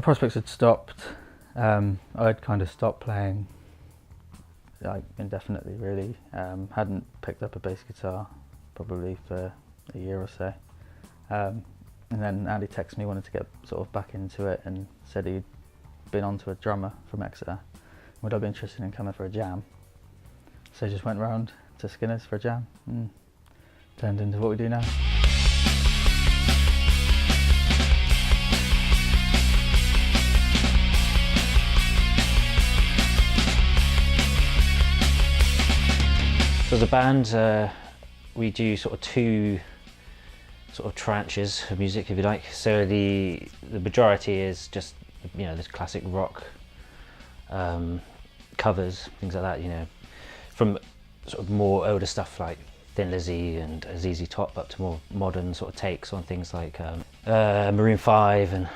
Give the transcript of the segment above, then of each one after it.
Prospects had stopped. I'd kind of stopped playing like indefinitely, really. Hadn't picked up a bass guitar probably for a year or so. And then Andy texted me, wanted to get sort of back into it, and said he'd been onto a drummer from Exeter. Would I be interested in coming for a jam? So I just went round to Skinner's for a jam and turned into what we do now. So as a band, we do sort of two sort of tranches of music, if you like. So the majority is just, you know, this classic rock covers, things like that, you know, from sort of more older stuff like Thin Lizzy and ZZ Top up to more modern sort of takes on things like Maroon 5 and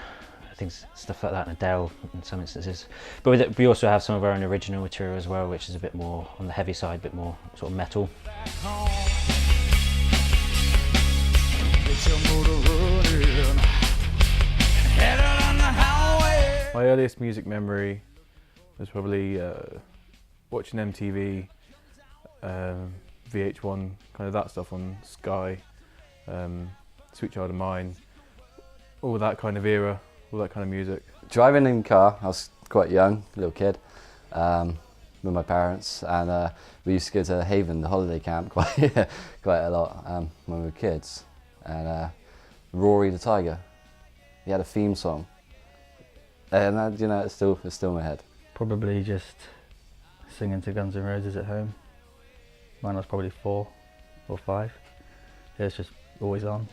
things, stuff like that, and Adele in some instances. But we also have some of our own original material as well, which is a bit more on the heavy side, a bit more sort of metal. My earliest music memory was probably watching MTV, VH1, kind of that stuff on Sky, Sweet Child of Mine, all that kind of era, all that kind of music. Driving in the car, I was quite young, little kid, with my parents, and we used to go to Haven, the holiday camp, quite a lot when we were kids. And Rory the Tiger, he had a theme song, and you know, it's still in my head. Probably just singing to Guns N' Roses at home when I was probably 4 or 5. It was just always on.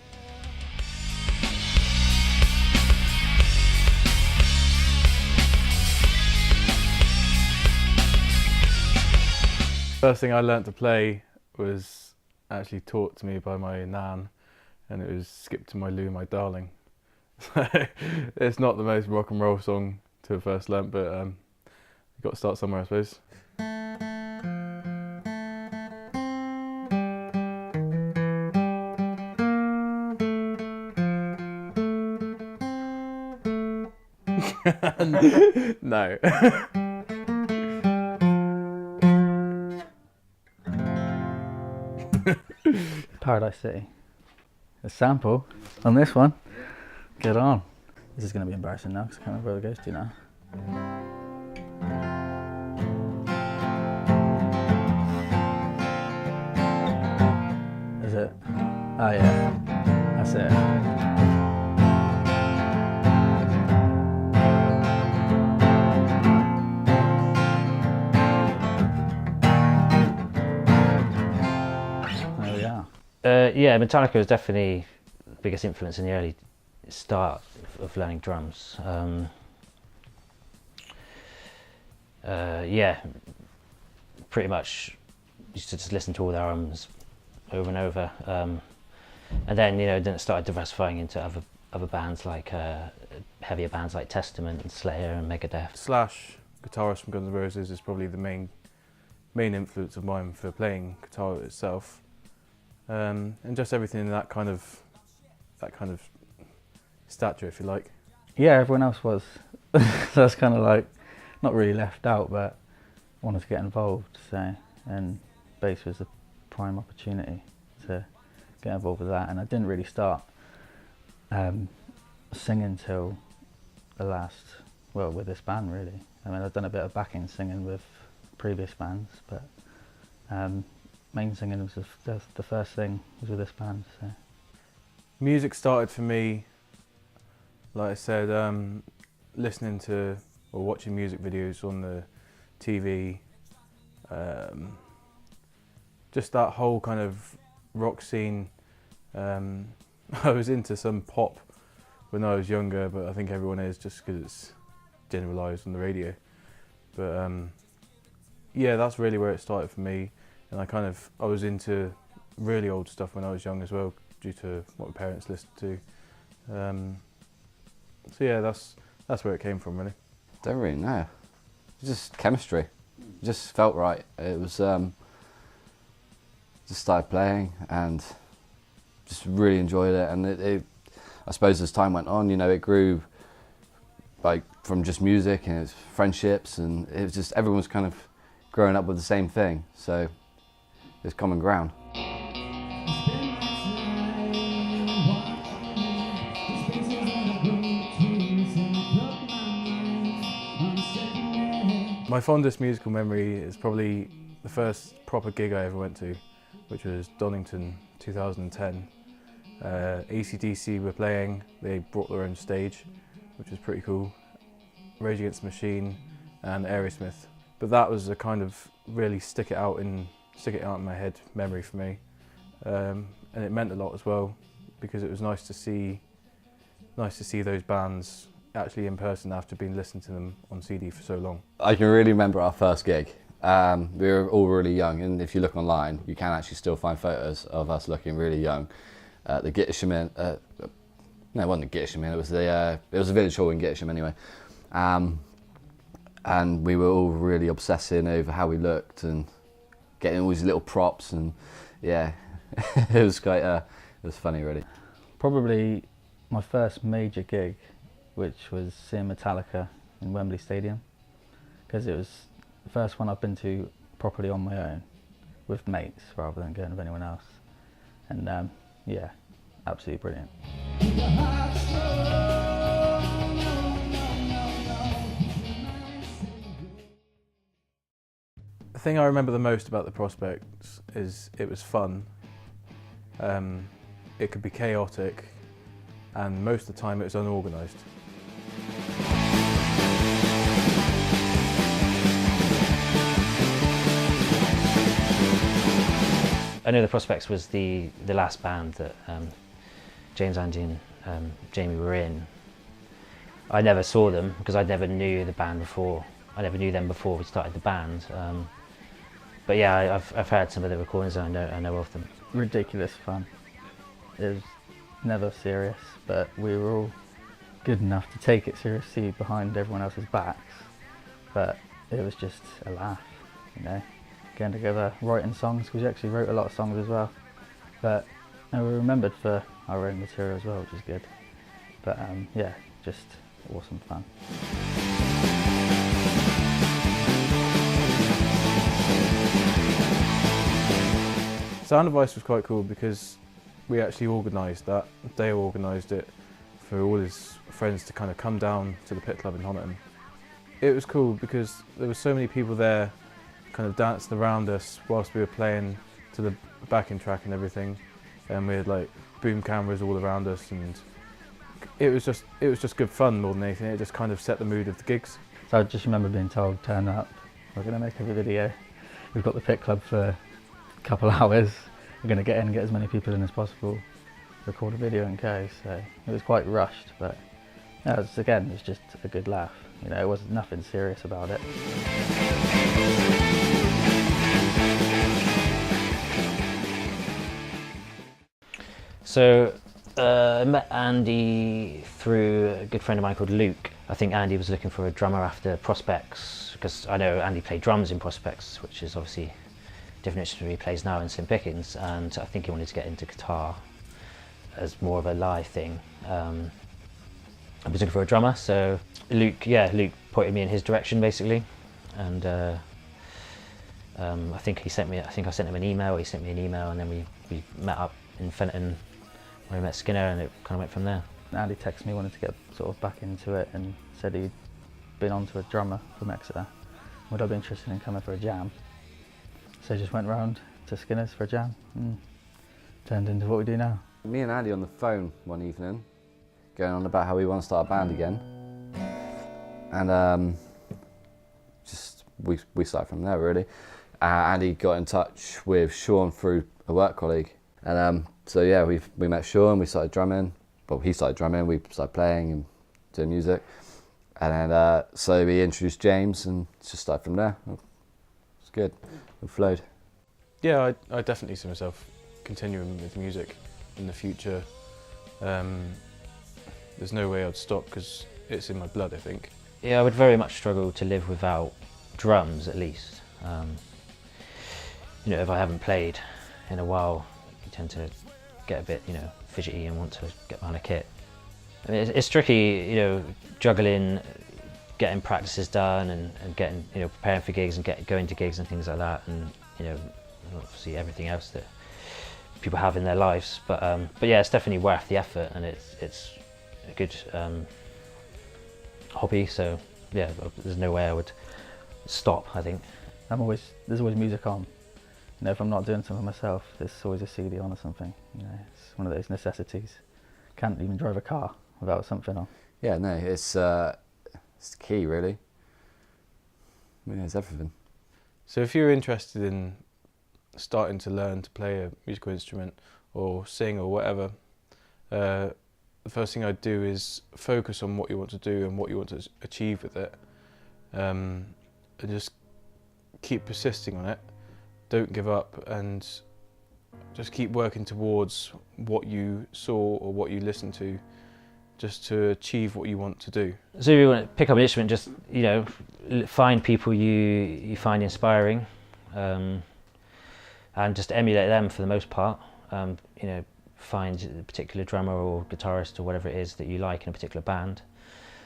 First thing I learnt to play was actually taught to me by my nan, and it was Skip to My Lou, My Darling. It's not the most rock and roll song to have first learnt, but you've got to start somewhere, I suppose. No. Paradise City. A sample on this one. Get on. This is going to be embarrassing now because I can't remember where it goes to now. Is it? Oh yeah, that's it. Yeah, Metallica was definitely the biggest influence in the early start of learning drums. Yeah, pretty much used to just listen to all their albums over and over, and then, you know, then it started diversifying into other bands like heavier bands like Testament and Slayer and Megadeth. Slash, guitarist from Guns N' Roses, is probably the main influence of mine for playing guitar itself. And just everything in that kind of stature, if you like. Yeah, everyone else was. So it's kind of like not really left out, but wanted to get involved. So, and bass was a prime opportunity to get involved with that. And I didn't really start singing till the last, well, with this band really. I mean, I've done a bit of backing singing with previous bands, but main singing was the first thing was with this band. So music started for me, like I said, listening to or watching music videos on the TV, just that whole kind of rock scene. I was into some pop when I was younger, but I think everyone is just because it's generalised on the radio. But yeah, that's really where it started for me. And I was into really old stuff when I was young as well, due to what my parents listened to. So yeah, that's where it came from, really. Don't really know. It's just chemistry. It just felt right. It was just started playing and just really enjoyed it. And it I suppose as time went on, you know, it grew like from just music and it's friendships, and it was just everyone was kind of growing up with the same thing, so there's common ground. My fondest musical memory is probably the first proper gig I ever went to, which was Donington 2010. AC/DC were playing, they brought their own stage, which was pretty cool. Rage Against the Machine and Aerosmith. But that was a kind of really stick it out in my head memory for me. And it meant a lot as well, because it was nice to see those bands actually in person after being listening to them on CD for so long. I can really remember our first gig. We were all really young, and if you look online, you can actually still find photos of us looking really young. The Gittersham, no, it wasn't the Gittersham, it was a village hall in Gittersham anyway. And we were all really obsessing over how we looked and getting all these little props, and yeah, it was it was funny really. Probably my first major gig, which was seeing Metallica in Wembley Stadium, because it was the first one I've been to properly on my own with mates rather than going with anyone else, and yeah, absolutely brilliant. The thing I remember the most about the Prospects is it was fun. It could be chaotic, and most of the time it was unorganised. I know the Prospects was the last band that James, Andy and Jamie were in. I never saw them because I never knew the band before. I never knew them before we started the band. But yeah, I've heard some of the recordings and I know of them. Ridiculous fun. It was never serious, but we were all good enough to take it seriously behind everyone else's backs. But it was just a laugh, you know, getting together, writing songs, because we actually wrote a lot of songs as well. But we were remembered for our own material as well, which is good. But yeah, just awesome fun. Sound Advice was quite cool because we actually organised that. Dale organised it for all his friends to kind of come down to the Pit Club in Honiton. It was cool because there were so many people there kind of dancing around us whilst we were playing to the backing track and everything, and we had like boom cameras all around us, and it was just good fun more than anything. It just kind of set the mood of the gigs. So I just remember being told, turn up, we're going to make a video. We've got the Pit Club for a couple hours. We're going to get in and get as many people in as possible, record a video and go. So it was quite rushed, but yeah, it was just a good laugh. You know, it wasn't nothing serious about it. So I met Andy through a good friend of mine called Luke. I think Andy was looking for a drummer after Prospects, because I know Andy played drums in Prospects, which is obviously a different instrument he plays now in St Pickens, and I think he wanted to get into guitar as more of a live thing. I was looking for a drummer, so Luke pointed me in his direction basically, and I think I sent him an email, he sent me an email, and then we met up in Fenton when we met Skinner, and it kind of went from there. Andy texted me, wanted to get sort of back into it, and said he'd been onto a drummer from Exeter. Would I be interested in coming for a jam? So just went round to Skinner's for a jam, and turned into what we do now. Me and Andy on the phone one evening, going on about how we want to start a band again, and we started from there really. Andy got in touch with Sean through a work colleague, and so yeah, we met Sean, we started drumming. Well, he started drumming, we started playing and doing music, and then so we introduced James, and just started from there. It's good, it flowed. Yeah, I definitely see myself continuing with music in the future. There's no way I'd stop because it's in my blood, I think. Yeah, I would very much struggle to live without drums, at least. You know, if I haven't played in a while, you tend to get a bit, you know, fidgety and want to get behind a kit. I mean, it's tricky, you know, juggling, getting practices done and getting, you know, preparing for gigs and going to gigs and things like that, and you know, obviously everything else that people have in their lives. But yeah, it's definitely worth the effort, and it's a good hobby. So yeah, there's no way I would stop, I think. There's always music on. You know, if I'm not doing something myself, there's always a CD on or something. You know, it's one of those necessities. Can't even drive a car without something on. Yeah, no, it's key, really. I mean, it's everything. So if you're interested in starting to learn to play a musical instrument or sing or whatever, the first thing I'd do is focus on what you want to do and what you want to achieve with it, and just keep persisting on it. Don't give up, and just keep working towards what you saw or what you listened to, just to achieve what you want to do. So if you want to pick up an instrument, just, you know, find people you find inspiring, and just emulate them for the most part. You know, find a particular drummer or guitarist or whatever it is that you like in a particular band.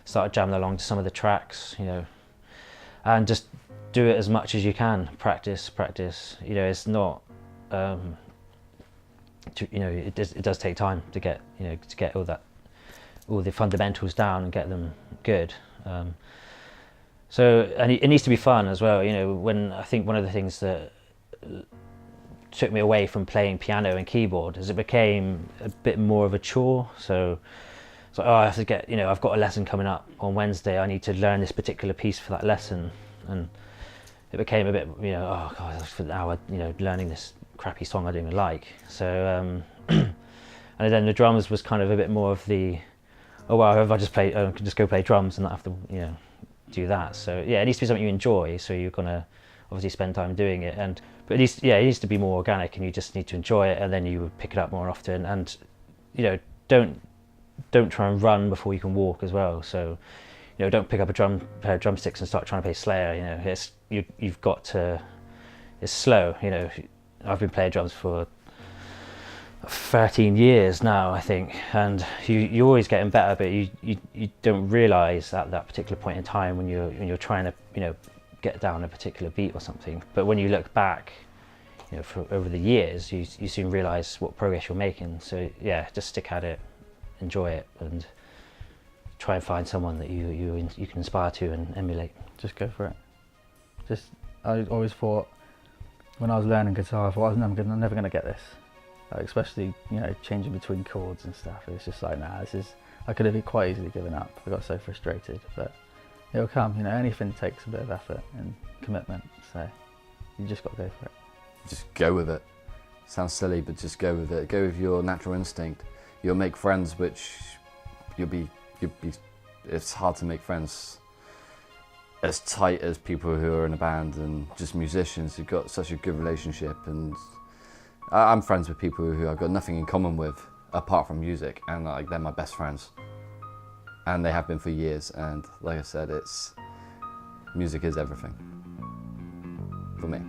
Start jamming along to some of the tracks, you know, and just do it as much as you can. Practice. You know, it's not. You know, it does take time to get, you know, to get all the fundamentals down and get them good. So, and it needs to be fun as well. You know, when I think one of the things that took me away from playing piano and keyboard is it became a bit more of a chore. So oh, I have to get, you know, I've got a lesson coming up on Wednesday, I need to learn this particular piece for that lesson, and it became a bit, you know, oh god, for an hour, you know, learning this crappy song I don't even like. So and then the drums was kind of a bit more of the, oh well, if I just play, I can just go play drums and not have to, you know, do that. So yeah, it needs to be something you enjoy, so you're gonna obviously spend time doing it, but at least, yeah, it needs to be more organic, and you just need to enjoy it, and then you would pick it up more often. And you know, don't try and run before you can walk as well. So you know, don't pick up a pair of drumsticks and start trying to play Slayer. You know, you've got to, it's slow. You know, I've been playing drums for 13 years now, I think, and you're always getting better, but you don't realise at that particular point in time when you're trying to, you know, get down a particular beat or something. But when you look back, you know, for over the years, you soon realise what progress you're making. So yeah, just stick at it, enjoy it, and try and find someone that you can inspire to and emulate. Just go for it. I always thought, when I was learning guitar, I thought I'm never going to get this. Like, especially, you know, changing between chords and stuff. It's just like, nah, I could have quite easily given up. I got so frustrated, but it'll come. You know, anything takes a bit of effort and commitment, so you just got to go for it. Just go with it. Sounds silly, but just go with it. Go with your natural instinct. You'll make friends, which you'll be. It's hard to make friends as tight as people who are in a band and just musicians who've got such a good relationship. And I'm friends with people who I've got nothing in common with apart from music, and like, they're my best friends, and they have been for years. And like I said, music is everything for me.